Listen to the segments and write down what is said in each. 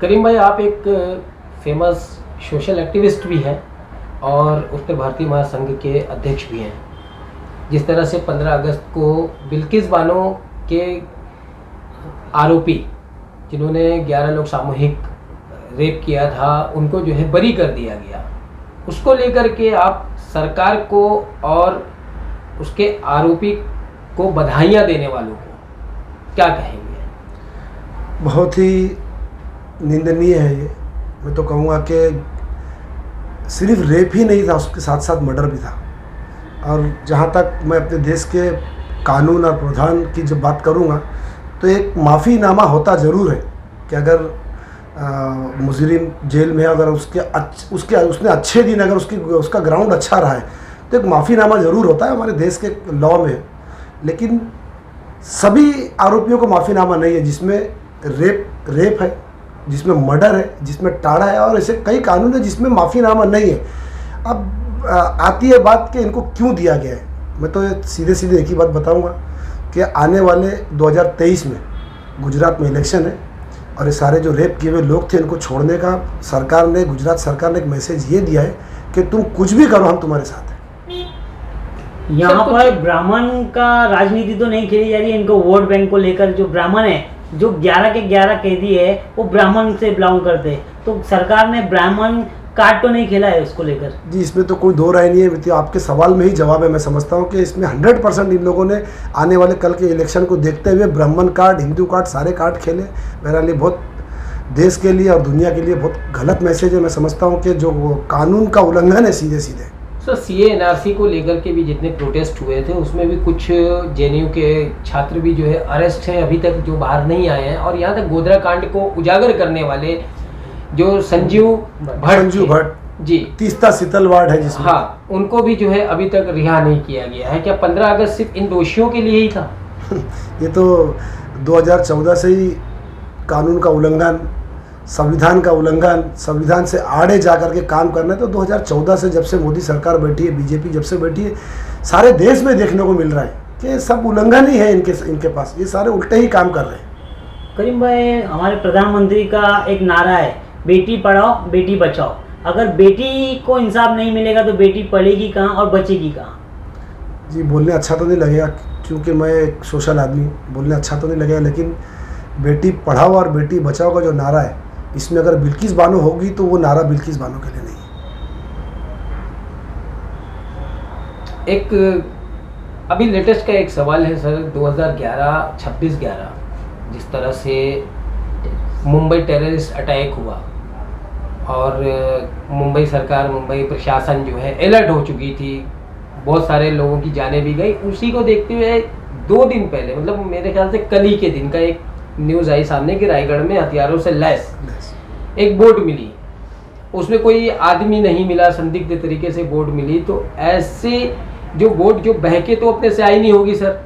करीम भाई, आप एक फेमस सोशल एक्टिविस्ट भी हैं और उत्तर भारतीय महासंघ के अध्यक्ष भी हैं। जिस तरह से 15 अगस्त को बिल्किस बानो के आरोपी जिन्होंने 11 लोग सामूहिक रेप किया था, उनको जो है बरी कर दिया गया, उसको लेकर के आप सरकार को और उसके आरोपी को बधाइयाँ देने वालों को क्या कहेंगे? बहुत ही निंदनीय है ये। मैं तो कहूँगा कि सिर्फ रेप ही नहीं था, उसके साथ साथ मर्डर भी था। और जहाँ तक मैं अपने देश के कानून और प्रावधान की जब बात करूँगा तो एक माफ़ीनामा होता ज़रूर है कि अगर मुजरिम जेल में अगर उसने अच्छे दिन अगर उसका ग्राउंड अच्छा रहा है तो एक माफ़ीनामा ज़रूर होता है हमारे देश के लॉ में। लेकिन सभी आरोपियों को माफ़ीनामा नहीं है, जिसमें रेप है, जिसमें मर्डर है, जिसमें टाड़ा है, और ऐसे कई कानून है जिसमें माफ़ीनामा नहीं है। अब आती है बात कि इनको क्यों दिया गया है। मैं तो सीधे सीधे एक ही बात बताऊंगा कि आने वाले 2023 में गुजरात में इलेक्शन है और ये सारे जो रेप किए हुए लोग थे इनको छोड़ने का गुजरात सरकार ने एक मैसेज ये दिया है कि तुम कुछ भी करो, हम तुम्हारे साथ हैं। यहाँ पर ब्राह्मण का राजनीति तो नहीं खेली जा रही है। इनको वोट बैंक को लेकर जो ब्राह्मण है, जो 11 के 11 कैदी है वो ब्राह्मण से बिलोंग करते हैं, तो सरकार ने ब्राह्मण कार्ड तो नहीं खेला है उसको लेकर। जी, इसमें तो कोई दो राय नहीं है। तो आपके सवाल में ही जवाब है। मैं समझता हूँ कि इसमें 100% इन लोगों ने आने वाले कल के इलेक्शन को देखते हुए ब्राह्मण कार्ड, हिंदू कार्ड, सारे कार्ड खेले। मेरे लिए बहुत देश के लिए और दुनिया के लिए बहुत गलत मैसेज है। मैं समझता हूँ कि जो कानून का उल्लंघन है सीधे सीधे। सर, CA NRC को लेकर के भी जितने प्रोटेस्ट हुए थे उसमें भी कुछ JNU के छात्र भी जो है अरेस्ट हैं, अभी तक जो बाहर नहीं आए हैं। और यहाँ तक गोधरा कांड को उजागर करने वाले जो संजीव भट्ट जी, तीस्ता शीतल वार्ड है जिसमें, हाँ, उनको भी जो है अभी तक रिहा नहीं किया गया है। क्या 15 अगस्त सिर्फ इन दोषियों के लिए ही था? ये तो 2014 से ही कानून का उल्लंघन, संविधान का उल्लंघन, संविधान से आड़े जा कर के काम करना है। तो 2014 से जब से मोदी सरकार बैठी है, बीजेपी जब से बैठी है, सारे देश में देखने को मिल रहा है कि सब उल्लंघन ही है इनके पास। ये सारे उल्टे ही काम कर रहे हैं। करीम भाई, हमारे प्रधानमंत्री का एक नारा है, बेटी पढ़ाओ बेटी बचाओ। अगर बेटी को इंसाफ नहीं मिलेगा तो बेटी पढ़ेगी कहाँ और बचेगी कहाँ? जी, बोलने अच्छा तो नहीं लगेगा क्योंकि मैं एक सोशल आदमी, बोलने अच्छा तो नहीं लगेगा, लेकिन बेटी पढ़ाओ और बेटी बचाओ का जो नारा है, इसमें अगर बिल्किस बानो होगी तो वो नारा बिल्किस बानो के लिए नहीं है। एक अभी लेटेस्ट का एक सवाल है सर, 2011 26/11 जिस तरह से मुंबई टेररिस्ट अटैक हुआ और मुंबई सरकार, मुंबई प्रशासन जो है अलर्ट हो चुकी थी, बहुत सारे लोगों की जानें भी गई। उसी को देखते हुए 2 दिन पहले, मतलब मेरे ख्याल से कल ही के दिन का एक न्यूज़ आई सामने कि रायगढ़ में हथियारों से लैस एक बोट मिली। उसमें कोई आदमी नहीं मिला, संदिग्ध तरीके से बोट मिली। तो ऐसे जो बोट जो बहके तो अपने से आई नहीं होगी सर,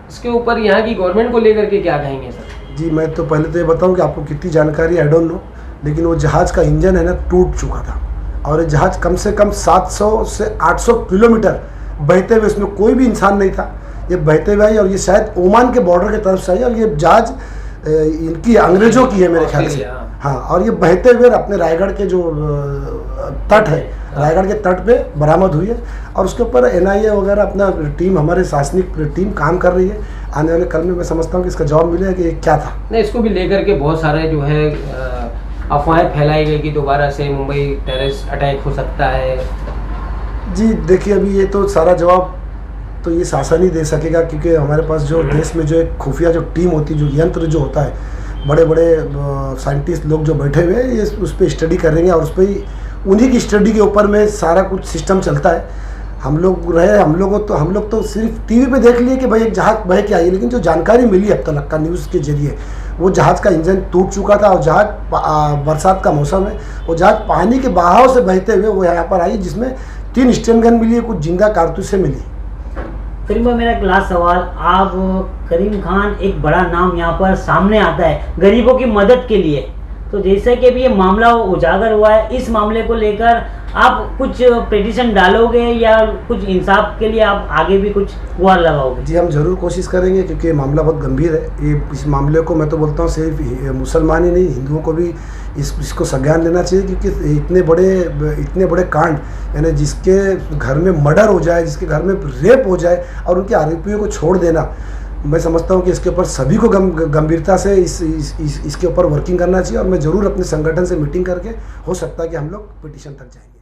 इसके ऊपर यहाँ की गवर्नमेंट को लेकर के क्या कहेंगे सर? जी, मैं तो पहले तो ये बताऊं कि आपको कितनी जानकारी आई डोंट नो, लेकिन वो जहाज़ का इंजन है ना टूट चुका था और ये जहाज़ कम से कम 700 से 800 किलोमीटर बहते हुए, उसमें कोई भी इंसान नहीं था, ये बहते हुए आई और ये शायद ओमान के बॉर्डर की तरफ से आई और ये जहाज़ इनकी अंग्रेजों की है मेरे ख्याल से। हाँ, और ये बहते हुए अपने रायगढ़ के जो तट है, रायगढ़ के तट पे बरामद हुई है और उसके ऊपर NIA वगैरह अपना टीम, हमारे शासनिक टीम काम कर रही है। आने वाले कल में मैं समझता हूँ कि इसका जवाब मिलेगा कि ये क्या था। नहीं, इसको भी लेकर के बहुत सारे जो है अफवाहें फैलाई गई कि दोबारा से मुंबई टेररिस्ट अटैक हो सकता है। जी देखिए, अभी ये तो सारा जवाब तो ये शासन ही दे सकेगा क्योंकि हमारे पास जो देश में जो एक खुफिया जो टीम होती है, जो यंत्र जो होता है, बड़े बड़े साइंटिस्ट लोग जो बैठे हुए हैं, ये उस पर स्टडी करेंगे और उस पर उन्हीं की स्टडी के ऊपर में सारा कुछ सिस्टम चलता है। हम लोग तो सिर्फ टीवी पे देख लिए कि भाई एक जहाज़ बह के आई, लेकिन जो जानकारी मिली अब तक का न्यूज़ के जरिए, वो जहाज़ का इंजन टूट चुका था और जहाज़ बरसात का मौसम है, वो जहाज़ पानी के बहाव से बहते हुए वो यहाँ पर आई, जिसमें 3 स्टेन गन मिली है, कुछ जिंदा कारतूसें मिली। करीम भाई, मेरा एक लास्ट सवाल, आप करीम खान एक बड़ा नाम यहाँ पर सामने आता है गरीबों की मदद के लिए, तो जैसे कि अभी ये मामला उजागर हुआ है, इस मामले को लेकर आप कुछ पिटीशन डालोगे या कुछ इंसाफ के लिए आप आगे भी कुछ गुहार लगाओगे? जी, हम ज़रूर कोशिश करेंगे क्योंकि ये मामला बहुत गंभीर है। ये इस मामले को मैं तो बोलता हूँ सिर्फ मुसलमान ही नहीं, हिंदुओं को भी इसको संज्ञान लेना चाहिए, क्योंकि इतने बड़े कांड, यानी जिसके घर में मर्डर हो जाए, जिसके घर में रेप हो जाए और उनके आरोपियों को छोड़ देना, मैं समझता हूँ कि इसके ऊपर सभी को गंभीरता से इसके ऊपर वर्किंग करना चाहिए। और मैं ज़रूर अपने संगठन से मीटिंग करके, हो सकता है कि हम लोग पिटीशन तक जाएंगे।